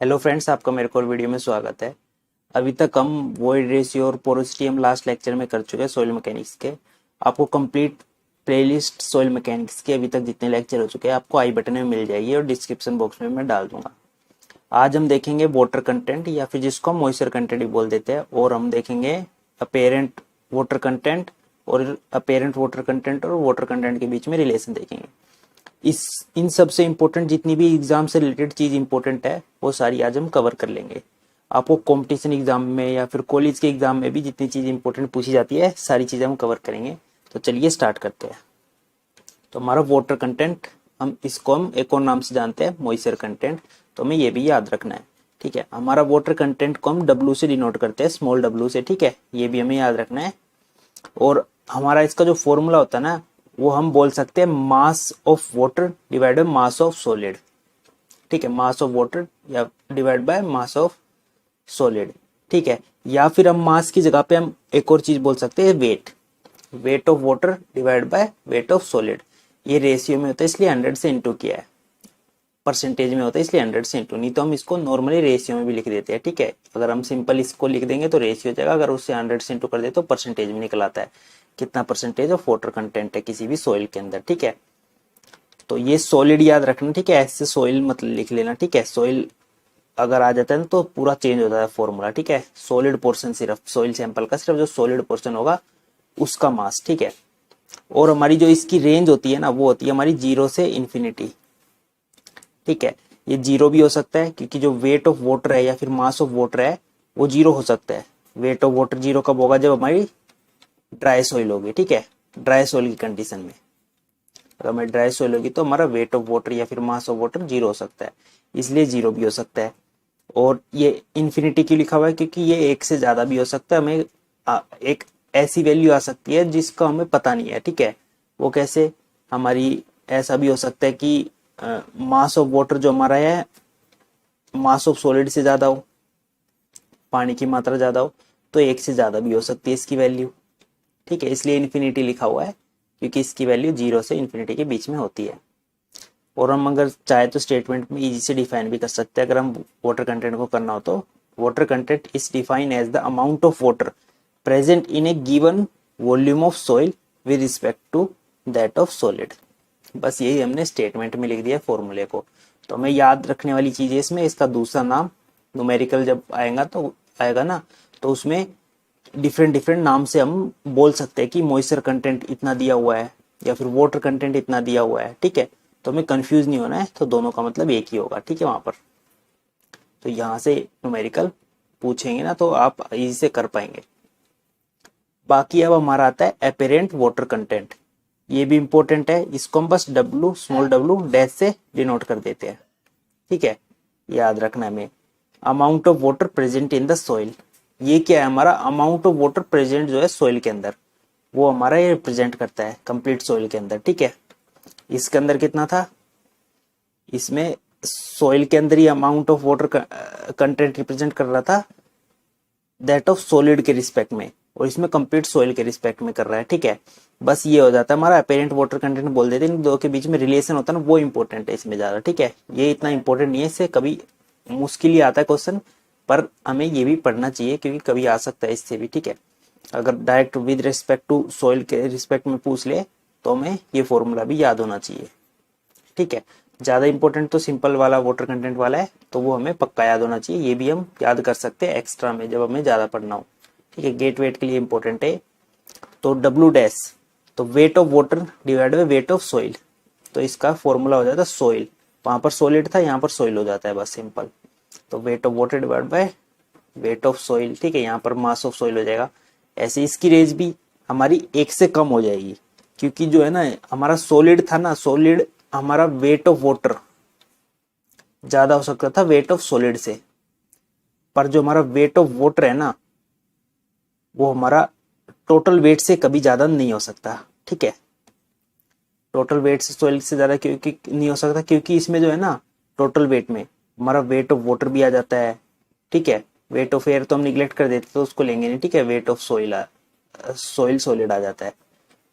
Hello friends, आपका मेरे को वीडियो में स्वागत है। अभी तक हम वॉइड रेशियो और पोरोसिटी हम लास्ट लेक्चर में कर चुके हैं सॉइल मैकेनिक्स के। आपको कंप्लीट प्लेलिस्ट सॉइल मैकेनिक्स के अभी तक जितने लेक्चर हो चुके हैं आपको आई बटन में मिल जाएगी और डिस्क्रिप्शन बॉक्स में मैं डाल दूंगा। आज हम देखेंगे वाटर कंटेंट या फिर जिसको हम मॉइस्चर कंटेंट भी बोल देते हैं, और हम देखेंगे अपेरेंट वाटर कंटेंट और अपेरेंट वाटर कंटेंट और वाटर कंटेंट के बीच में रिलेशन देखेंगे। इस इन सबसे इम्पोर्टेंट जितनी भी एग्जाम से रिलेटेड चीज इंपॉर्टेंट है वो सारी आज हम कवर कर लेंगे। आपको कंपटीशन एग्जाम में या फिर कॉलेज के एग्जाम में भी जितनी चीज इंपॉर्टेंट पूछी जाती है सारी चीजें हम कवर करेंगे। तो चलिए स्टार्ट करते हैं। तो हमारा वाटर कंटेंट, हम इसको हम एक और नाम से जानते हैं मॉइस्चर कंटेंट, तो हमें ये भी याद रखना है। ठीक है, हमारा वाटर कंटेंट को हम डब्ल्यू से डिनोट करते हैं, स्मॉल डब्ल्यू से। ठीक है, ये भी हमें याद रखना है। और हमारा इसका जो फॉर्मूला होता है ना, वो हम बोल सकते हैं mass of water divide by mass of solid. ठीक है, मास ऑफ वाटर या divide by mass of solid. ठीक है, या फिर हम मास की जगह पे हम एक और चीज बोल सकते हैं, weight. Weight of water divide by weight of solid. ये रेशियो में होता है इसलिए 100 से इंटू किया है, परसेंटेज में होता है इसलिए 100 से इंटू, नहीं तो हम इसको नॉर्मली रेशियो में भी लिख देते हैं। ठीक है, अगर हम सिंपल इसको लिख देंगे तो रेशियो हो जाएगा, अगर उससे 100 से इंटू कर दे तो परसेंटेज में निकल आता है कितना परसेंटेज ऑफ वाटर कंटेंट है किसी भी सॉइल के अंदर। ठीक है, तो ये सॉलिड याद रखना। ठीक है, ऐसे सॉइल मत लिख लेना। ठीक है, सॉइल अगर आ जाता है ना तो पूरा चेंज हो जाता है फॉर्मूला। ठीक है, सॉलिड पोर्शन, सिर्फ सॉइल सैंपल का सिर्फ जो सॉलिड पोर्शन होगा उसका मास। ठीक है, और हमारी जो इसकी रेंज होती है ना वो होती है हमारी 0 से इन्फिनिटी। ठीक है, ये 0 भी हो सकता है क्योंकि जो वेट ऑफ वाटर है या फिर मास ऑफ वाटर है वो 0 हो सकता है। वेट ऑफ वाटर 0 कब होगा? जब हमारी ड्राई सॉइल होगी। ठीक है, ड्राई सॉइल की कंडीशन में अगर हमारी ड्राई सॉइल होगी तो हमारा वेट ऑफ वाटर या फिर मास ऑफ वाटर 0 हो सकता है, इसलिए 0 भी हो सकता है। और ये इन्फिनिटी क्यों लिखा हुआ है? क्योंकि ये एक से ज्यादा भी हो सकता है। हमें एक ऐसी वैल्यू आ सकती है जिसका हमें पता नहीं है। ठीक है, वो कैसे? हमारी ऐसा भी हो सकता है कि मास ऑफ वाटर जो हमारा है मास ऑफ सॉलिड से ज्यादा हो, पानी की मात्रा ज्यादा हो, तो एक से ज्यादा भी हो सकती है इसकी वैल्यू। ठीक है, इसलिए इन्फिनिटी लिखा हुआ है क्योंकि इसकी वैल्यू 0 से इन्फिनिटी के बीच में होती है। और हम अगर चाहे तो स्टेटमेंट में इजी से डिफाइन भी कर सकते हैं। अगर हम वाटर कंटेंट को करना हो तो water content is define as the amount of water present in a given volume of soil with respect to that of solid. बस यही हमने स्टेटमेंट में लिख दिया फॉर्मूले को। तो हमें याद रखने वाली चीज है इसमें, इसका दूसरा नाम न्यूमेरिकल जब आएगा ना तो उसमें डिफरेंट डिफरेंट नाम से हम बोल सकते हैं कि मॉइस्चर कंटेंट इतना दिया हुआ है या फिर वाटर कंटेंट इतना दिया हुआ है। ठीक है, तो हमें कंफ्यूज नहीं होना है, तो दोनों का मतलब एक ही होगा। ठीक है, वहां पर तो यहाँ से न्यूमेरिकल पूछेंगे ना तो आप इजी से कर पाएंगे। बाकी अब हमारा आता है अपेरेंट वाटर कंटेंट। ये भी इंपॉर्टेंट है, इसको हम बस डब्ल्यू, स्मॉल डब्ल्यू डैश से डिनोट कर देते हैं। ठीक है, याद रखना हमें। Amount of water present in the soil, ये क्या है? हमारा अमाउंट ऑफ वाटर प्रेजेंट जो है सॉइल के अंदर, वो हमारा ये रिप्रेजेंट करता है कंप्लीट सॉइल के अंदर। ठीक है, इसके अंदर कितना था? इसमें सॉइल के अंदर ही amount of water content represent कर रहा था दैट ऑफ सॉलिड के रिस्पेक्ट में, और इसमें कंप्लीट सॉइल के रिस्पेक्ट में कर रहा है। ठीक है, बस ये हो जाता है हमारा अपेरेंट वाटर कंटेंट बोल देते हैं। इन दो के बीच में रिलेशन होता है ना, वो इंपॉर्टेंट है इसमें ज्यादा। ठीक है, ये इतना इंपॉर्टेंट नहीं है, इससे कभी मुश्किल ही आता है क्वेश्चन, पर हमें ये भी पढ़ना चाहिए क्योंकि कभी आ सकता है इससे भी। ठीक है, अगर direct with respect to soil के रिस्पेक्ट में पूछ ले तो हमें ये फॉर्मूला भी याद होना चाहिए। ठीक है, ज्यादा इंपॉर्टेंट तो सिंपल वाला वाटर कंटेंट वाला है, तो वो हमें पक्का याद होना चाहिए। ये भी हम याद कर सकते हैं एक्स्ट्रा में जब हमें ज्यादा पढ़ना हो। ठीक है, गेट वेट के लिए इंपॉर्टेंट है। तो डब्ल्यू डैश, तो wait of water divide by weight of soil, तो इसका फॉर्मूला हो जाता है सॉइल। वहां पर सॉलिड था, यहाँ पर सॉइल हो जाता है, बस सिंपल। तो wait of water divide by weight of soil. ठीक है, यहाँ पर मास ऑफ सॉइल हो जाएगा। ऐसे इसकी रेंज भी हमारी एक से कम हो जाएगी क्योंकि जो है ना हमारा सॉलिड था ना, सॉलिड हमारा वेट ऑफ वाटर ज्यादा हो सकता था वेट ऑफ सॉलिड से, पर जो हमारा वेट ऑफ वाटर है ना वो हमारा टोटल वेट से कभी ज्यादा नहीं हो सकता। ठीक है, टोटल वेट से सॉलिड से ज्यादा क्योंकि नहीं हो सकता क्योंकि इसमें जो है ना टोटल वेट में हमारा वेट ऑफ वाटर भी आ जाता है। ठीक है, वेट ऑफ एयर तो हम निगलेक्ट कर देते तो उसको लेंगे नहीं। ठीक है, वेट ऑफ सॉइल सॉलिड आ जाता है,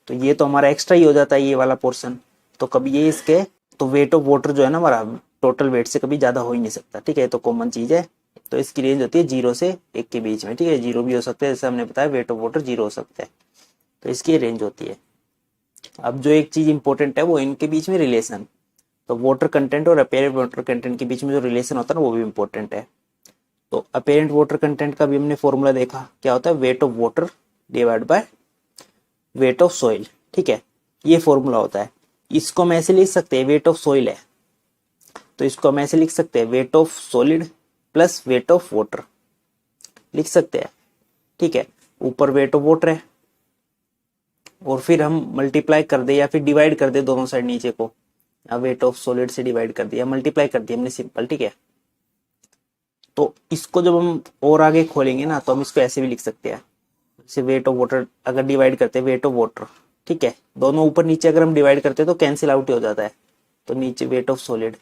तो ये तो हमारा एक्स्ट्रा ही हो जाता है ये वाला पोर्शन। तो कभी ये इसके, तो वेट ऑफ वाटर जो है ना हमारा टोटल वेट से कभी ज़्यादा हो ही नहीं सकता, ठीक है, तो कॉमन चीज़ है। तो इसकी रेंज होती है 0 से 1 के बीच में, ठीक है, 0 भी हो सकता है, जैसे हमने बताया वेट ऑफ वाटर 0 हो सकता है, तो इसकी रेंज होती है। अब जो एक चीज़ इंपॉर्टेंट है वो इनके बीच में रिलेशन, तो वाटर कंटेंट और अपेरेंट वाटर कंटेंट के बीच में जो रिलेशन होता है ना वो भी इंपॉर्टेंट है। तो अपेरेंट वाटर कंटेंट का भी हमने फॉर्मूला देखा, क्या होता है, wait of water divide by weight of soil, ठीक है, ये फॉर्मूला होता है। इसको हम ऐसे लिख सकते हैं, वेट ऑफ सॉइल है तो इसको हम ऐसे लिख सकते हैं, wait of solid plus wait of water लिख सकते हैं, ठीक है। ऊपर वेट ऑफ वाटर है और फिर हम मल्टीप्लाई कर दे या फिर डिवाइड कर दे दोनों साइड नीचे को, वेट ऑफ सॉलिड से डिवाइड कर दिया, मल्टीप्लाई कर दिया हमने सिंपल, ठीक है। तो इसको जब हम और आगे खोलेंगे ना तो हम इसको ऐसे भी लिख सकते हैं, जैसे वेट ऑफ वाटर अगर डिवाइड करते हैं वेट ऑफ वाटर, ठीक है, दोनों ऊपर नीचे अगर हम डिवाइड करते हैं तो कैंसिल आउट हो जाता है, तो नीचे वेट ऑफ सॉलिड,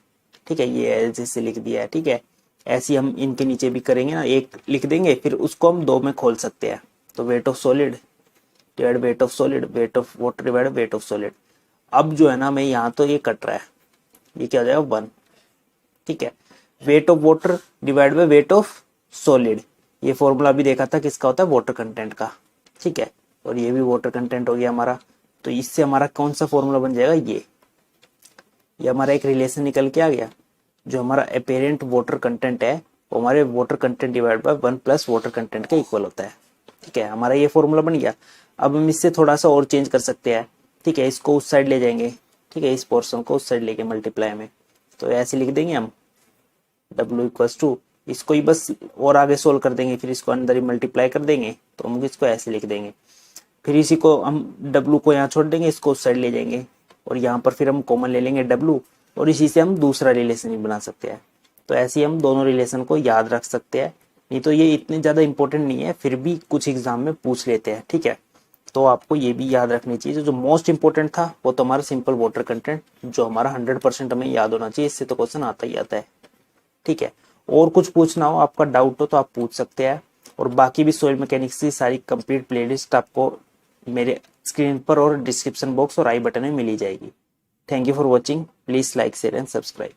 ठीक है, ये जैसे लिख दिया है, ठीक है। ऐसे हम इनके नीचे भी करेंगे ना, एक लिख देंगे फिर उसको हम 2 में खोल सकते हैं, तो wait of solid divide wait of solid, wait of water divide wait of solid. अब जो है ना मैं यहाँ तो ये कट रहा है, ये क्या हो जाएगा 1, ठीक है। Wait of water divide by weight of solid, ये फॉर्मूला भी देखा था किसका होता है, वाटर कंटेंट का, ठीक है, और ये भी वाटर कंटेंट हो गया हमारा। तो इससे हमारा कौन सा फॉर्मूला बन जाएगा, ये हमारा एक रिलेशन निकल के आ गया, जो हमारा अपेरेंट वाटर कंटेंट है वो हमारे water content divide by 1 plus water content के इक्वल होता है, ठीक है, हमारा ये फॉर्मूला बन गया। अब हम इससे थोड़ा सा और चेंज कर सकते हैं, ठीक है, इसको उस साइड ले जाएंगे, ठीक है, इस पोर्शन को उस साइड लेके मल्टीप्लाई में, तो ऐसे लिख देंगे हम W इक्वल्स टू, इसको ही बस और आगे सोल्व कर देंगे, फिर इसको अंदर ही मल्टीप्लाई कर देंगे, तो हम इसको ऐसे लिख देंगे। फिर इसी को हम W को यहाँ छोड़ देंगे, इसको उस साइड ले जाएंगे और यहाँ पर फिर हम कॉमन ले लेंगे W, और इसी से हम दूसरा रिलेशन भी बना सकते हैं। तो ऐसे ही हम दोनों रिलेशन को याद रख सकते हैं, नहीं तो ये इतने ज़्यादा इंपॉर्टेंट नहीं है, फिर भी कुछ एग्जाम में पूछ लेते हैं, ठीक है। तो आपको ये भी याद रखनी चाहिए, जो मोस्ट इंपॉर्टेंट था वो तो हमारा सिंपल वाटर कंटेंट, जो हमारा 100% हमें याद होना चाहिए, इससे तो क्वेश्चन आता ही आता है, ठीक है। और कुछ पूछना हो, आपका डाउट हो तो आप पूछ सकते हैं, और बाकी भी सॉइल मैकेनिक्स की सारी कंप्लीट प्लेलिस्ट आपको मेरे स्क्रीन पर और डिस्क्रिप्शन बॉक्स और आई बटन में मिल ही जाएगी। Thank you for watching, please like share and subscribe.